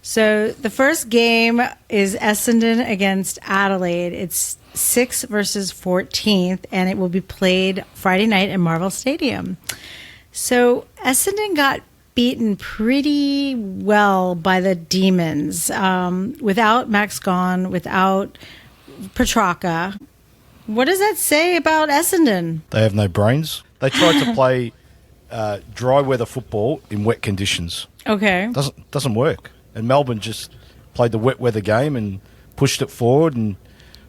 So the first game is Essendon against Adelaide. It's 6th versus 14th, and it will be played Friday night at Marvel Stadium. So Essendon got beaten pretty well by the Demons, without Max Gawn, without Petrarca. What does that say about Essendon? They have no brains. They tried to play dry weather football in wet conditions. Okay. Doesn't work. And Melbourne just played the wet weather game and pushed it forward, and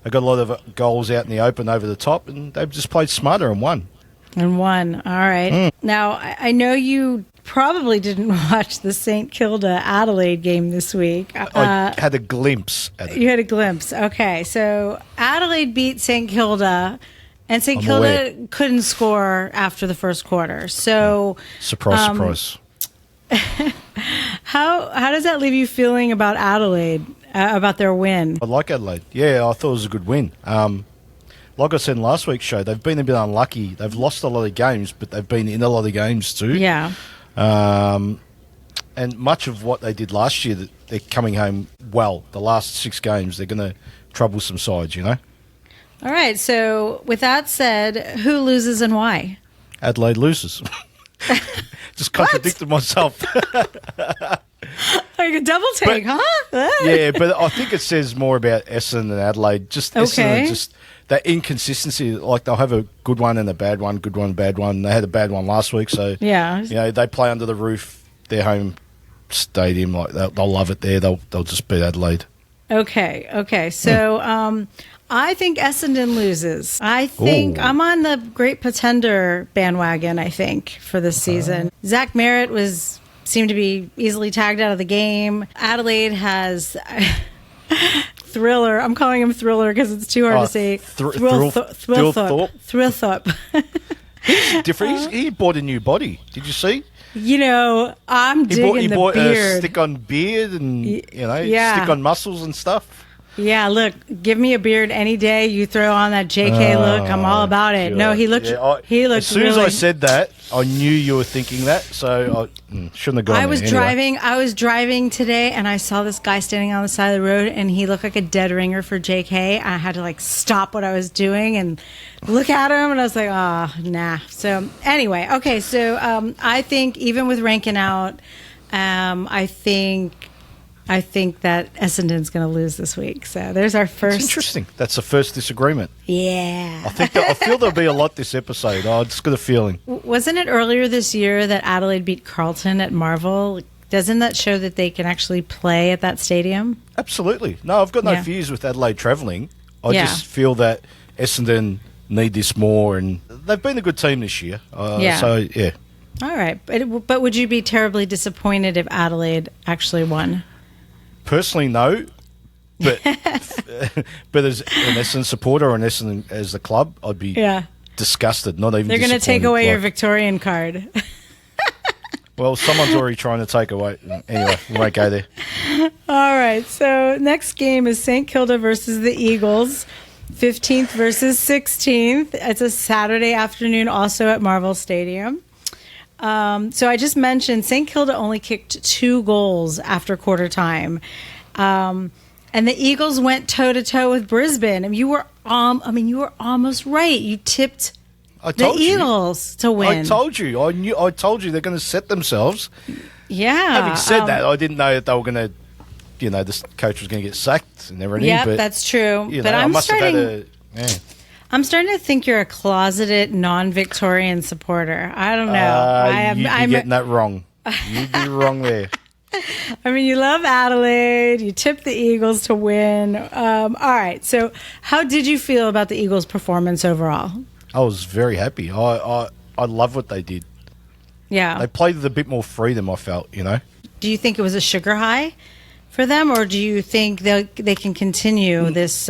they got a lot of goals out in the open over the top, and they've just played smarter and won. All right. Now, I know you probably didn't watch the St Kilda Adelaide game this week. I had a glimpse at it. You had a glimpse. Okay. So Adelaide beat St Kilda, and St Kilda couldn't score after the first quarter. So surprise. How does that leave you feeling about Adelaide, about their win? I like Adelaide. Yeah, I thought it was a good win. Like I said in last week's show, they've been a bit unlucky. They've lost a lot of games, but they've been in a lot of games too. Yeah. And much of what they did last year, they're coming home well. The last 6 games, they're going to trouble some sides, you know? All right. So with that said, who loses and why? Adelaide loses. Just contradicted myself. Like a double take, huh? Yeah, but I think it says more about Essendon than Adelaide. Essendon, just that inconsistency. Like they'll have a good one and a bad one, good one, bad one. They had a bad one last week, so they play under the roof, their home stadium. Like they'll love it there. They'll just beat Adelaide. Okay. So I think Essendon loses. I think I'm on the Great Pretender bandwagon, I think, for this season. Zach Merritt seemed to be easily tagged out of the game. Adelaide has Thriller. I'm calling him Thriller because it's too hard to say. Thrillthorpe. He's different. He bought a new body. Did you see? I'm digging the beard. He bought a stick-on beard and, stick-on muscles and stuff. Yeah, look, give me a beard any day. You throw on that JK look, I'm all about it. God. No, he looked as soon as I said that, I knew you were thinking that, so I shouldn't have gone I was driving today, and I saw this guy standing on the side of the road, and he looked like a dead ringer for JK. I had to, stop what I was doing and look at him, and I was like, nah. So, anyway, okay, so I think even with ranking out, I think that Essendon's going to lose this week. So there's our first. It's interesting. That's the first disagreement. Yeah. I feel there'll be a lot this episode. I just got a feeling. Wasn't it earlier this year that Adelaide beat Carlton at Marvel? Doesn't that show that they can actually play at that stadium? Absolutely. No, I've got no fears with Adelaide travelling. I just feel that Essendon need this more, and they've been a good team this year. So, yeah. All right. But would you be terribly disappointed if Adelaide actually won? Personally, no, but as an Essendon supporter or an Essendon as the club, I'd be disgusted. Not even. They're going to take away your Victorian card. Well, someone's already trying to take away. Anyway, we won't go there. All right. So next game is St Kilda versus the Eagles, 15th versus 16th. It's a Saturday afternoon, also at Marvel Stadium. So I just mentioned St Kilda only kicked 2 goals after quarter time. And the Eagles went toe to toe with Brisbane. And you were almost right. You tipped the Eagles to win. I told you. I told you they're going to set themselves. Yeah. Having said that, I didn't know that they were going to, this coach was going to get sacked and everything. Yeah, that's true. But I'm starting to think you're a closeted non-Victorian supporter. I don't know. You're getting that wrong. You'd be wrong there. I mean, you love Adelaide. You tipped the Eagles to win. All right. So how did you feel about the Eagles' performance overall? I was very happy. I love what they did. Yeah. They played with a bit more freedom, I felt, Do you think it was a sugar high for them, or do you think they can continue this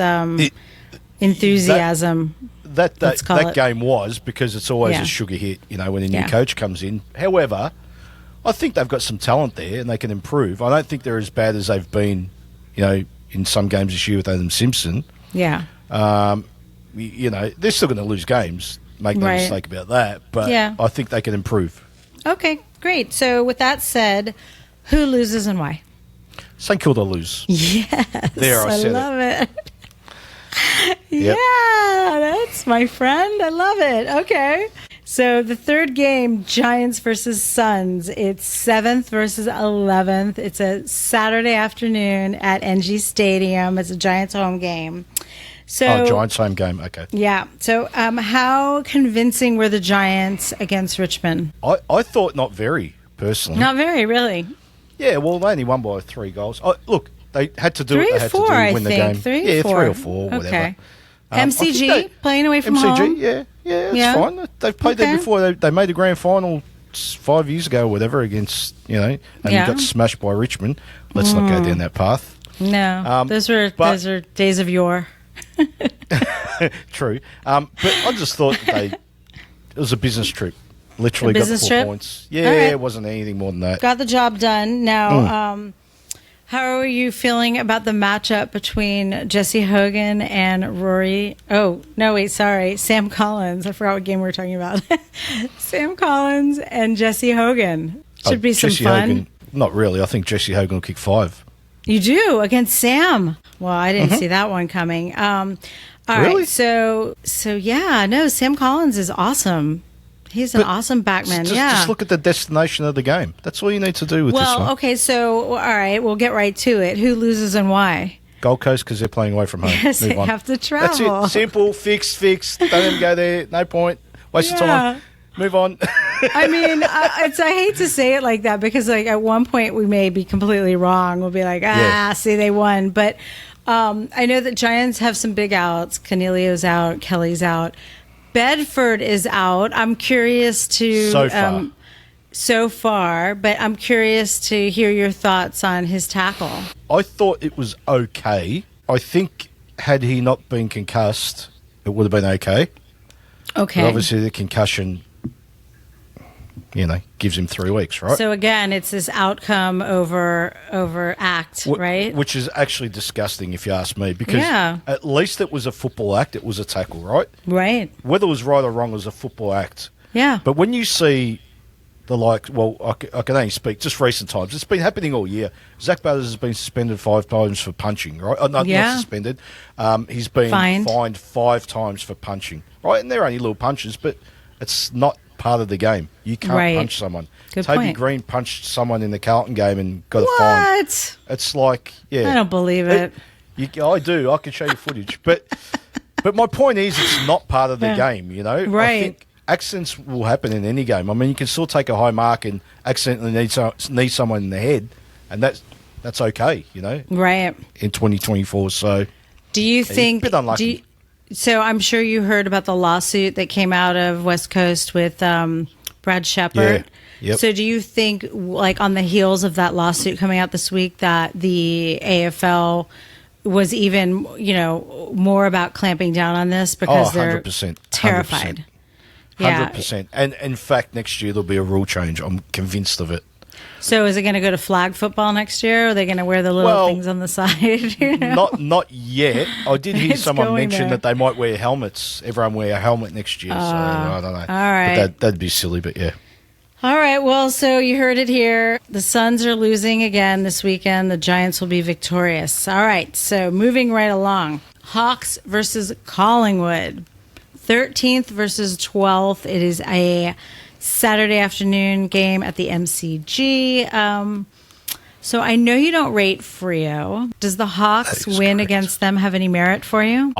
enthusiasm? That game was, because it's always a sugar hit, when a new coach comes in. However, I think they've got some talent there and they can improve. I don't think they're as bad as they've been, in some games this year with Adam Simpson. Yeah. They're still going to lose games. Make no mistake about that. But I think they can improve. Okay, great. So with that said, who loses and why? St Kilda lose. Yes. There, I said love it. Yep. Yeah, that's my friend. I love it. Okay. So the third game, Giants versus Suns. It's 7th versus 11th. It's a Saturday afternoon at NG Stadium. It's a Giants home game. So, Giants home game. Okay. Yeah. So how convincing were the Giants against Richmond? I thought not very, personally. Not very, really. Yeah, well, they only won by 3 goals. Look, they had to do three what they or had four, to do I to win think. the game. 3 or 4. 3 or 4, whatever. Okay. MCG, playing away from MCG, home. yeah, it's fine. They've played there before. They made the grand final 5 years ago or whatever against, and got smashed by Richmond. Let's not go down that path. No, those are days of yore. True. But I just thought it was a business trip. Literally got the 4 points. Yeah, right. It wasn't anything more than that. Got the job done. Now, how are you feeling about the matchup between Jesse Hogan and Rory? Oh, no, wait, sorry. Sam Collins. I forgot what game we were talking about. Sam Collins and Jesse Hogan. Should be some fun. Hogan, not really. I think Jesse Hogan will kick 5. You do? Against Sam? Well, I didn't see that one coming. All really? Right. So yeah, no, Sam Collins is awesome. He's an awesome backman. Just look at the destination of the game. That's all you need to do with this one. Well, okay, so, all right, we'll get right to it. Who loses and why? Gold Coast, because they're playing away from home. Yes, they have to travel. That's it. Simple, fixed. Don't even go there. No point. Waste of time. Move on. I mean, I hate to say it like that because, like, at one point we may be completely wrong. We'll be like, see, they won. But I know that Giants have some big outs. Cornelio's out. Kelly's out. Bedford is out. I'm curious to... So far, but I'm curious to hear your thoughts on his tackle. I thought it was okay. I think had he not been concussed, it would have been okay. Okay. But obviously the concussion, gives him 3 weeks, right? So again, it's this outcome over act, right? Which is actually disgusting if you ask me, because at least it was a football act. It was a tackle, right? Right. Whether it was right or wrong, it was a football act. Yeah. But when you see... I can only speak just recent times. It's been happening all year. Zach Butters has been suspended 5 times for punching, right? Not suspended. He's been fined 5 times for punching, right? And they're only little punches, but it's not part of the game. You can't punch someone. Toby Green punched someone in the Carlton game and got a fine. What? It's like, I don't believe it. I do. I can show you footage. But my point is it's not part of the game, Right. I think accidents will happen in any game. I mean, you can still take a high mark and accidentally knee someone in the head, and that's okay, Right. In 2024. So, do you think? A bit unlucky. So I'm sure you heard about the lawsuit that came out of West Coast with Brad Shepard. Yeah. Yep. So do you think, like on the heels of that lawsuit coming out this week, that the AFL was even, more about clamping down on this because they're 100%, terrified? 100%. And in fact, next year there'll be a rule change. I'm convinced of it. So is it going to go to flag football next year? Or are they going to wear the little things on the side? Not yet. I did hear someone mention that they might wear helmets. Everyone wear a helmet next year. So I don't know. All right. But that'd be silly, but yeah. All right. Well, so you heard it here. The Suns are losing again this weekend. The Giants will be victorious. All right. So moving right along. Hawks versus Collingwood. 13th versus 12th. It is a Saturday afternoon game at the MCG. So I know you don't rate Freo. Does the Hawks win against them have any merit for you?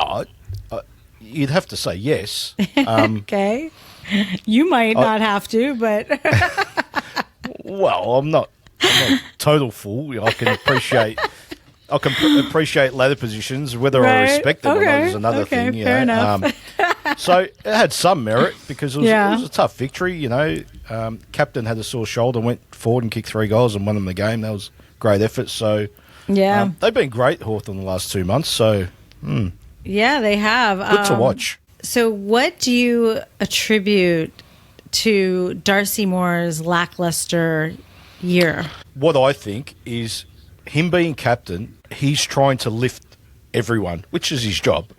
You'd have to say yes. Okay. You might not have to, but... Well, I'm not a total fool. I can appreciate ladder positions. Whether I respect them or not is another thing. Fair enough. So it had some merit because it was a tough victory. Captain had a sore shoulder, went forward and kicked 3 goals and won them the game. That was a great effort. So they've been great, Hawthorn, the last 2 months. So yeah, they have. Good to watch. So what do you attribute to Darcy Moore's lackluster year? What I think is him being captain, he's trying to lift everyone, which is his job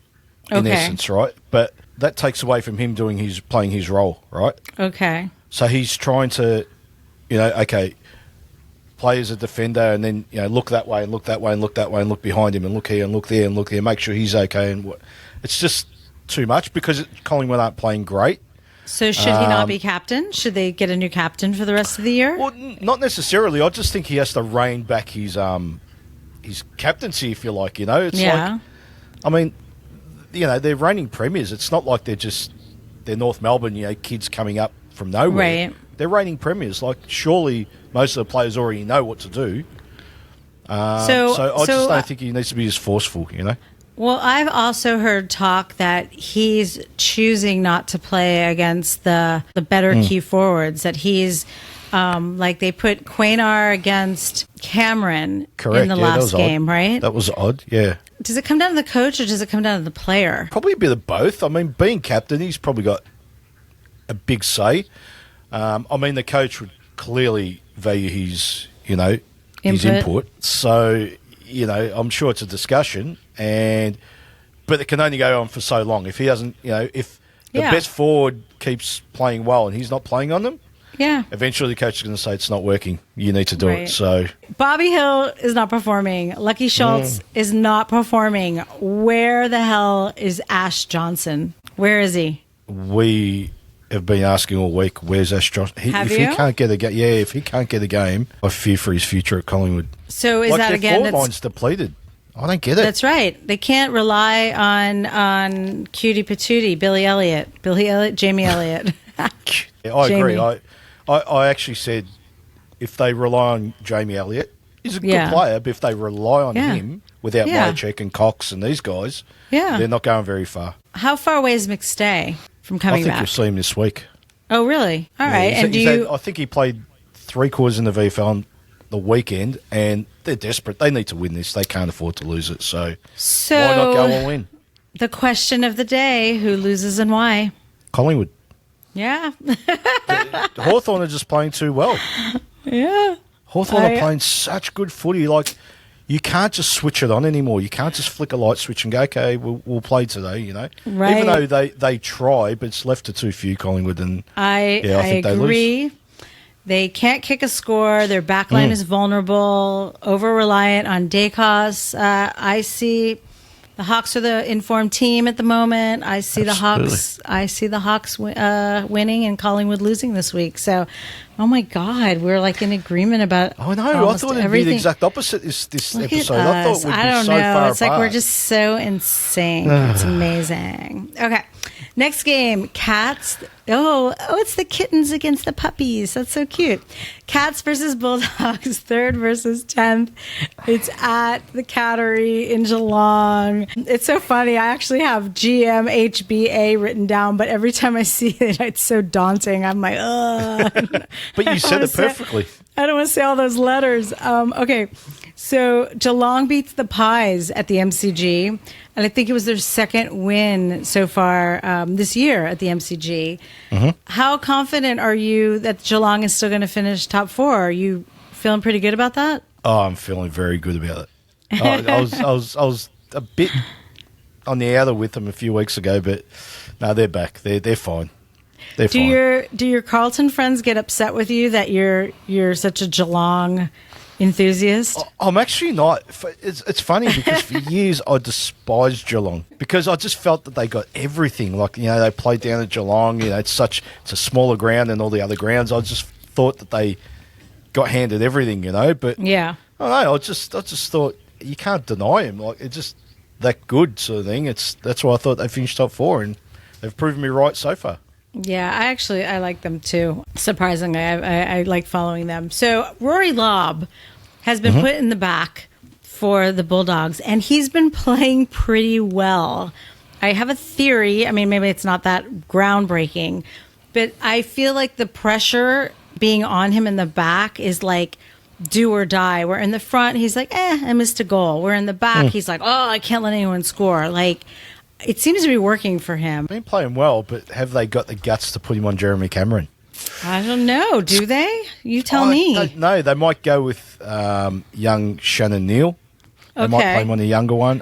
in essence, right? But that takes away from him playing his role, right? Okay. So he's trying to, play as a defender and then look that way and look that way and look that way and look behind him and look here and look there and look there, make sure he's okay. And it's just too much because Collingwood aren't playing great. So should he not be captain? Should they get a new captain for the rest of the year? Well, not necessarily. I just think he has to rein back his captaincy, if you like. It's like, I mean, they're reigning premiers. It's not like they're North Melbourne, kids coming up from nowhere. Right. They're reigning premiers. Like, surely most of the players already know what to do. So I just don't think he needs to be as forceful, Well, I've also heard talk that he's choosing not to play against the better key forwards, that he's like they put Quainar against Cameron in the last game, right? That was odd, yeah. Does it come down to the coach or does it come down to the player? Probably a bit of both. I mean, being captain, he's probably got a big say. I mean, the coach would clearly value his input. So, I'm sure it's a discussion, but it can only go on for so long. If he doesn't, if the best forward keeps playing well and he's not playing on them, eventually the coach is going to say it's not working. You need to do it. So Bobby Hill is not performing. Lucky Schultz is not performing. Where the hell is Ash Johnson? Where is he? We have been asking all week, where's Ash Johnson? If he can't get a game, I fear for his future at Collingwood. So is that again? Their forward line's depleted. I don't get it. That's right. They can't rely on cutie patootie, Jamie Elliott. I agree. I actually said if they rely on Jamie Elliott, he's a good player, but if they rely on him without Myercheck and Cox and these guys, they're not going very far. How far away is McStay from coming back? I think you'll see him this week. Oh, really? All right. And I think he played 3 quarters in the VFL on the weekend, and they're desperate. They need to win this. They can't afford to lose it. So why not go all in? The question of the day, who loses and why? Collingwood. Yeah. Hawthorn are just playing too well. Yeah. Hawthorn are playing such good footy. Like, you can't just switch it on anymore. You can't just flick a light switch and go, okay, we'll play today, Right. Even though they try, but it's left to too few, Collingwood. And I think agree. They lose. They can't kick a score. Their backline is vulnerable, over-reliant on Dacos. I see the Hawks are the informed team at the moment. I see the Hawks winning and Collingwood losing this week. So, oh my God, we're like in agreement about. Oh no, I thought it'd be the exact opposite this Look episode. At I us. thought we'd I be don't so know. far It's apart. like we're just so in sync. It's amazing. Okay, next game, Cats. Oh, it's the kittens against the puppies. That's so cute. Cats versus Bulldogs, 3rd versus 10th. It's at the Cattery in Geelong. It's so funny. I actually have GMHBA written down, but every time I see it, it's so daunting. I'm like, ugh. But you said it perfectly. I don't want to say all those letters. Okay, so Geelong beats the Pies at the MCG, and I think it was their 2nd win so far this year at the MCG. Mm-hmm. How confident are you that Geelong is still going to finish top 4? Are you feeling pretty good about that? Oh, I'm feeling very good about it. I was a bit on the outer with them a few weeks ago, but no, they're back. They're fine. Do your Carlton friends get upset with you that you're such a Geelong enthusiast? I'm actually not. It's funny because for years I despised Geelong because I just felt that they got everything. Like, they played down at Geelong. It's a smaller ground than all the other grounds. I just thought that they got handed everything. But yeah, I don't know. I just thought you can't deny them. Like, it's just that good sort of thing. That's why I thought they finished top 4, and they've proven me right so far. Yeah, I like them too. Surprisingly, I like following them. So Rory Lobb has been put in the back for the Bulldogs, and he's been playing pretty well. I have a theory. I mean, maybe it's not that groundbreaking, but I feel like the pressure being on him in the back is like do or die. Where in the front, he's like, I missed a goal. Where in the back, he's like, I can't let anyone score. Like, it seems to be working for him. Been playing well, but have they got the guts to put him on Jeremy Cameron? I don't know. Do they? You tell me. No, they might go with young Shannon Neal. They might play him on the younger one.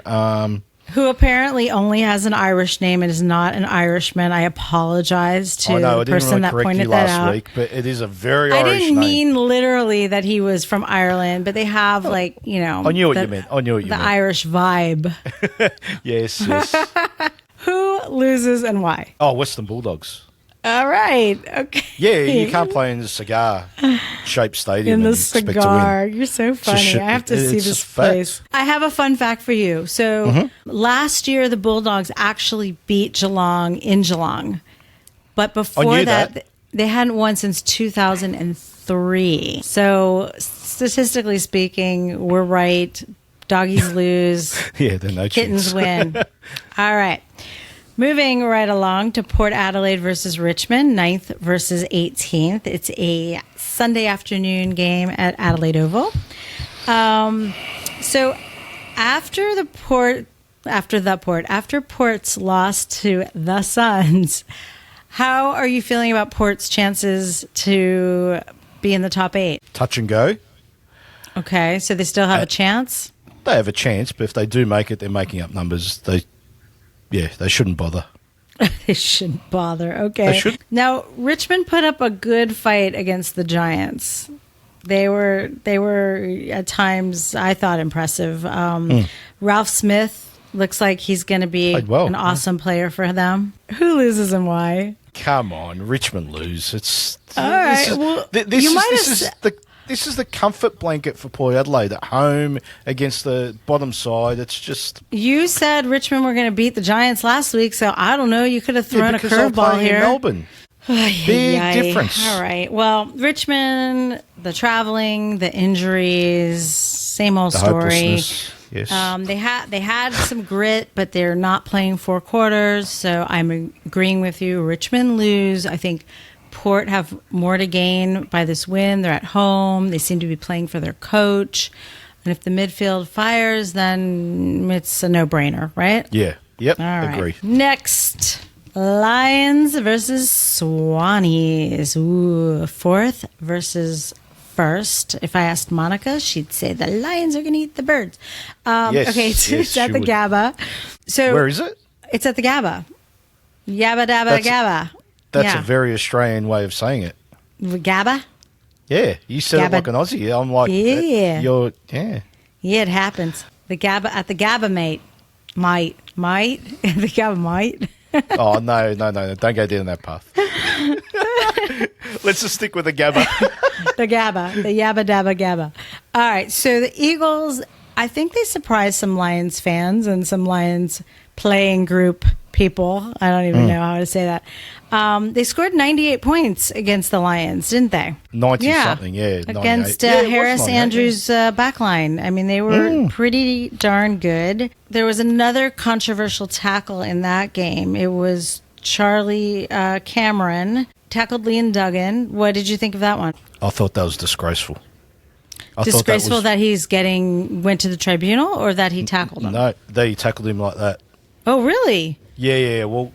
who apparently only has an Irish name and is not an Irishman. I apologize to the person that pointed that out. Week, but it is a very Irish name. I didn't mean literally that he was from Ireland, but they have I knew what you meant. The Irish vibe. Yes. Who loses and why? Oh, Western Bulldogs. All right. Okay. Yeah, you can't play in the cigar-shaped stadium. In the cigar. You're so funny. I have to see this place. I have a fun fact for you. So last year, the Bulldogs actually beat Geelong in Geelong. But before that, they hadn't won since 2003. So statistically speaking, we're right. Doggies lose. Yeah, they're no Kittens win. All right. Moving right along to Port Adelaide versus Richmond, 9th versus 18th. It's a Sunday afternoon game at Adelaide Oval. So after Port's loss to the Suns, how are you feeling about Port's chances to be in the top 8? Touch and go. Okay, so they still have a chance? They have a chance, but if they do make it, they're making up numbers. They shouldn't bother. They shouldn't bother. Okay. They should. Now, Richmond put up a good fight against the Giants. They were at times, I thought, impressive. Ralph Smith looks like he's going to be an awesome player for them. Who loses and why? Come on, Richmond lose. All right. This is the comfort blanket for Port Adelaide at home against the bottom side. It's just... You said Richmond were going to beat the Giants last week, so I don't know. You could have thrown a curveball here. In Melbourne. Big difference. All right. Well, Richmond, the traveling, the injuries, same old story. Yes. They had some grit, but they're not playing 4 quarters, so I'm agreeing with you. Richmond lose. I think Port have more to gain by this win. They're at home. They seem to be playing for their coach. And if the midfield fires, then it's a no-brainer, right? Yeah. Yep. All right. Agree. Next, Lions versus Swannies. Ooh, 4th versus 1st. If I asked Monica, she'd say the Lions are going to eat the birds. Yes, okay, it's at the Gabba. So where is it? It's at the Gabba. Yabba dabba Gabba. That's a very Australian way of saying it. Gabba? Yeah, you said it like an Aussie. I'm like, yeah. Yeah, it happens. The Gabba at the Gabba, mate. Might. The Gabba might. Oh, no. Don't go down that path. Let's just stick with the Gabba. The Gabba. The Yabba Dabba Gabba. All right, so the Eagles, I think they surprised some Lions fans and some Lions playing group people. I don't even know how to say that. They scored 98 points against the Lions, didn't they? 90-something, yeah. Against Harris Andrews' backline. I mean, they were pretty darn good. There was another controversial tackle in that game. It was Charlie Cameron tackled Liam Duggan. What did you think of that one? I thought that was disgraceful. Disgraceful that he's went to the tribunal, or that he tackled him? No, he tackled him like that. Oh, really? Yeah. Well,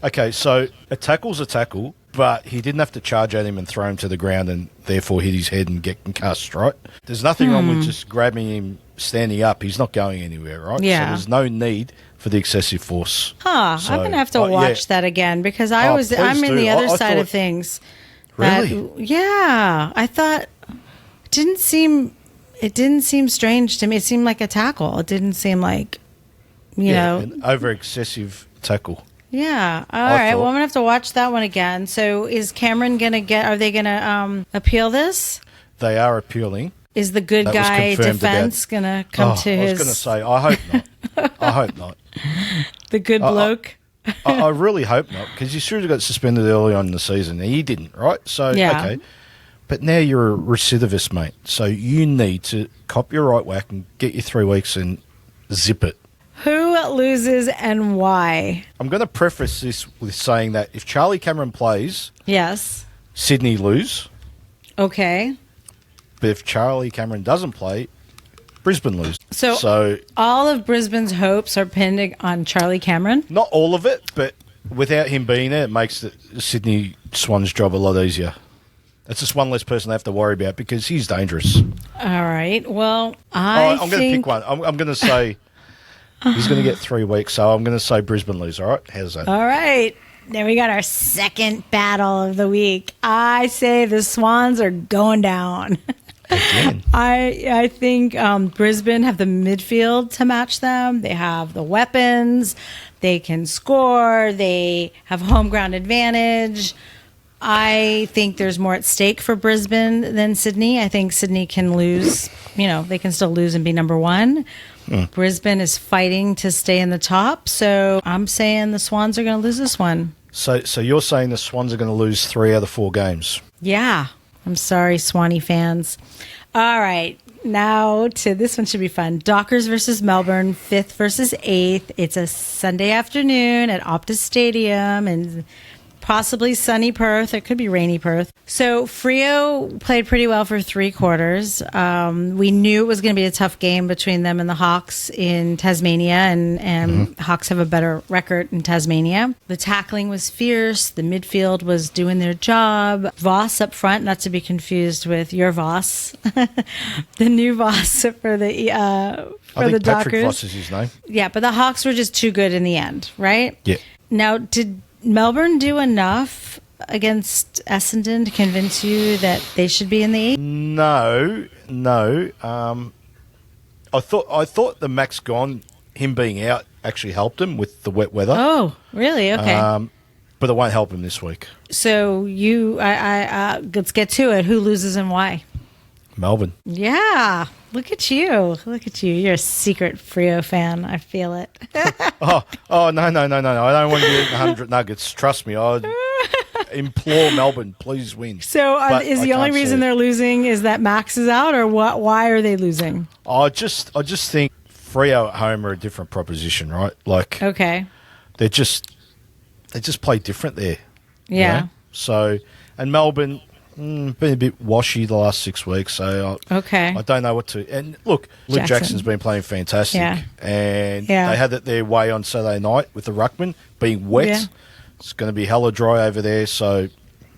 okay, so a tackle's a tackle, but he didn't have to charge at him and throw him to the ground and therefore hit his head and get concussed, right? There's nothing wrong with just grabbing him, standing up. He's not going anywhere, right? Yeah. So there's no need for the excessive force. So, I'm going to have to watch that again because I'm in the other side of things. Really? I thought it didn't seem strange to me. It seemed like a tackle. It didn't seem like, you know. An over-excessive tackle. Yeah. All right. Well, I'm going to have to watch that one again. So is Cameron going to are they going to appeal this? They are appealing. Is the good guy defense going to come to his... I was going to say, I hope not. I hope not. The good bloke? I really hope not, because you should have got suspended early on in the season. He didn't, right? So, okay. But now you're a recidivist, mate. So you need to cop your right whack and get your 3 weeks and zip it. Who loses and why? I'm going to preface this with saying that if Charlie Cameron plays, yes, Sydney lose. Okay. But if Charlie Cameron doesn't play, Brisbane lose. So all of Brisbane's hopes are pinned on Charlie Cameron? Not all of it, but without him being there, it makes the Sydney Swans' job a lot easier. It's just one less person they have to worry about because he's dangerous. All right. Well, I'm going to pick one. I'm going to say... He's going to get 3 weeks, so I'm going to say Brisbane lose, all right? How's that? All right. Then we got our second battle of the week. I say the Swans are going down. Again. I think Brisbane have the midfield to match them. They have the weapons. They can score. They have home ground advantage. I think there's more at stake for Brisbane than Cindye. I think Cindye can lose. They can still lose and be number one. Brisbane is fighting to stay in the top. So I'm saying the Swans are going to lose this one. So you're saying the Swans are going to lose 3 out of 4 games? Yeah. I'm sorry, Swanee fans. All right. Now to this one should be fun. Dockers versus Melbourne, 5th versus 8th. It's a Sunday afternoon at Optus Stadium and possibly sunny Perth. It could be rainy Perth. So Freo played pretty well for 3 quarters. We knew it was going to be a tough game between them and the Hawks in Tasmania, and Hawks have a better record in Tasmania. The tackling was fierce. The midfield was doing their job. Voss up front, not to be confused with your Voss, the new Voss for the I think the Patrick Dockers. Voss is his name. Yeah, but the Hawks were just too good in the end, right? Yeah. Now, did Melbourne do enough against Essendon to convince you that they should be in the 8? No. I thought the Max Gone, him being out, actually helped him with the wet weather. Oh, really? Okay. But it won't help him this week. So let's get to it. Who loses and why? Melbourne. Yeah. Look at you. You're a secret Freo fan. I feel it. No. I don't want to get 100 nuggets. Trust me. I implore Melbourne, please win. So is the only reason they're losing is that Max is out, or what? Why are they losing? I just think Freo at home are a different proposition, right? Like, okay, they just play different there. Yeah. So, and Melbourne been a bit washy the last 6 weeks, so I don't know what to. And look, Luke Jackson's been playing fantastic, and they had it their way on Saturday night with the ruckman being wet. Yeah. It's going to be hella dry over there, so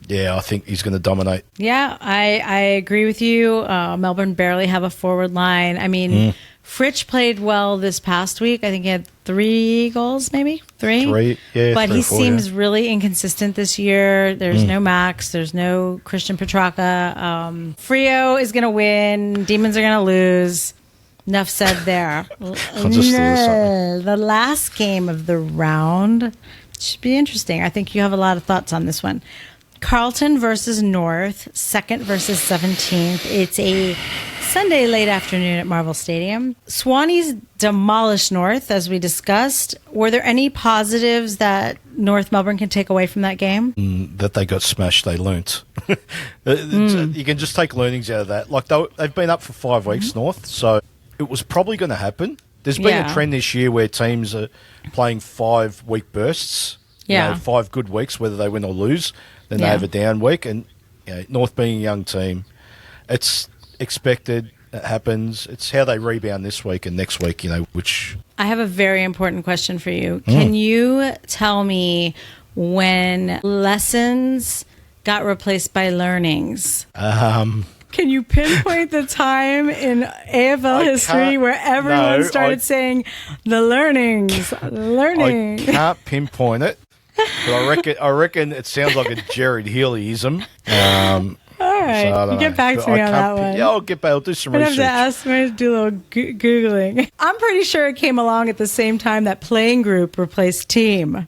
yeah, I think he's going to dominate. Yeah, I agree with you. Melbourne barely have a forward line. I mean, Fritsch played well this past week. I think he had 3 goals, maybe 3. Yeah, but 3 he or 4, seems really inconsistent this year. There's no Max. There's no Christian Petrarca. Freo is going to win. Demons are going to lose. Enough said there. The last game of the round should be interesting. I think you have a lot of thoughts on this one. Carlton versus North, 2nd versus 17th. It's a Sunday late afternoon at Marvel Stadium. Swannies demolished North, as we discussed. Were there any positives that North Melbourne can take away from that game? That they got smashed, they learnt. You can just take learnings out of that. Like they've been up for 5 weeks, North, so it was probably going to happen. There's been a trend this year where teams are playing 5-week bursts. 5 good weeks, whether they win or lose. Then they have a down week. And North being a young team, it's expected. It happens. It's how they rebound this week and next week, which... I have a very important question for you. Can you tell me when lessons got replaced by learnings? Can you pinpoint the time in AFL history where everyone started saying the learnings? I can't pinpoint it, but I reckon it sounds like a Jared Healy-ism. All right, so you get back to me on that one. Yeah, I'll do some research. I have to do a little Googling. I'm pretty sure it came along at the same time that playing group replaced team.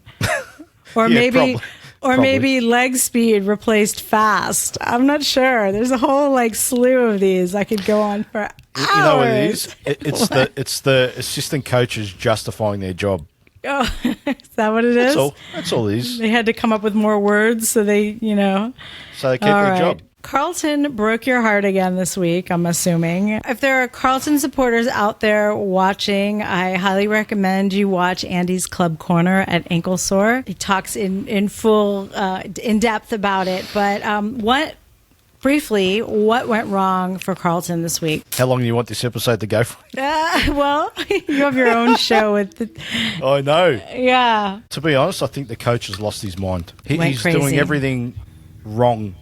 Or maybe... Or maybe leg speed replaced fast. I'm not sure. There's a whole slew of these. I could go on for hours. You know what it is? It's the assistant coaches justifying their job. Oh, is that what it is? That's all it is. They had to come up with more words so they, So they keep their job. Carlton broke your heart again this week, I'm assuming. If there are Carlton supporters out there watching, I highly recommend you watch Andy's Club Corner at Ankle Sore. He talks in full, in depth about it. But what went wrong for Carlton this week? How long do you want this episode to go for? Well, you have your own show with I know. Yeah. To be honest, I think the coach has lost his mind. He's crazy. Doing everything wrong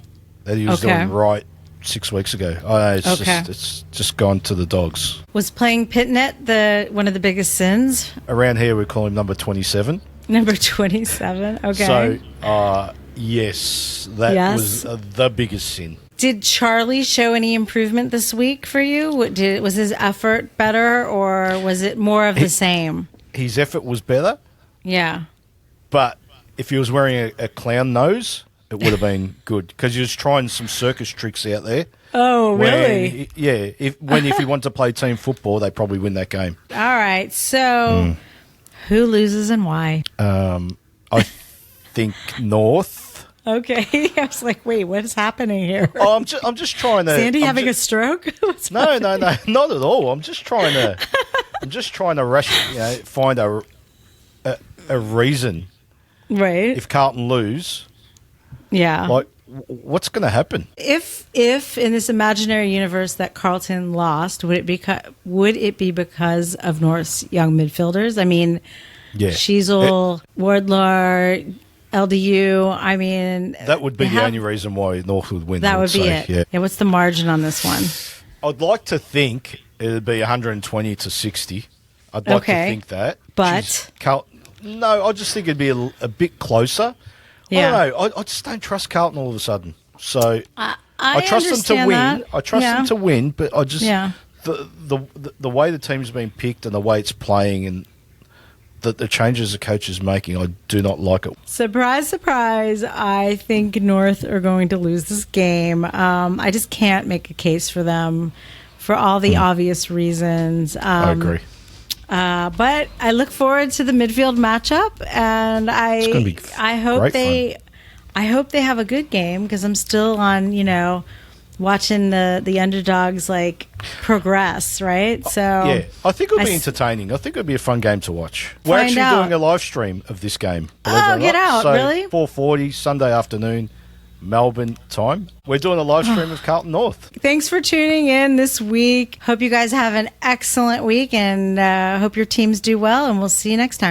that he was doing right 6 weeks ago. It's just gone to the dogs. Was playing Pitnet one of the biggest sins? Around here, we call him number 27. Number 27, okay. So, yes, that was the biggest sin. Did Charlie show any improvement this week for you? Was his effort better, or was it more of the same? His effort was better. Yeah. But if he was wearing a clown nose, it would have been good, because he was trying some circus tricks out there. Oh, really? If he wanted to play team football, they probably win that game. All right. So, who loses and why? I think North. Okay. I was like, wait, what is happening here? Oh, I'm just trying to. Sandy having a stroke? No, not at all. I'm just trying to find a reason. Right. If Carlton lose, yeah, what's going to happen? If in this imaginary universe that Carlton lost, would it be because of North's young midfielders? I mean, Sheasel, Wardlaw, LDU. I mean, that would be the only reason why North would win. That would be it. Yeah. What's the margin on this one? I'd like to think it would be 120 to 60. I'd like to think that, but no, I just think it'd be a bit closer. Yeah. I don't know. I just don't trust Carlton all of a sudden. So I trust them to win. That. I trust them to win, but I just the way the team's been picked and the way it's playing and the changes the coach is making, I do not like it. Surprise, surprise! I think North are going to lose this game. I just can't make a case for them for all the obvious reasons. I agree. But I look forward to the midfield matchup, and it's going to be I hope they have a good game, because I'm still on, watching the underdogs progress, right? So yeah, I think it'll be entertaining. I think it'll be a fun game to watch. We're actually doing a live stream of this game. Oh, get out! So really? 4:40 Sunday afternoon, Melbourne time. We're doing a live stream of Carlton North. Thanks for tuning in this week. Hope you guys have an excellent week, and hope your teams do well, and we'll see you next time.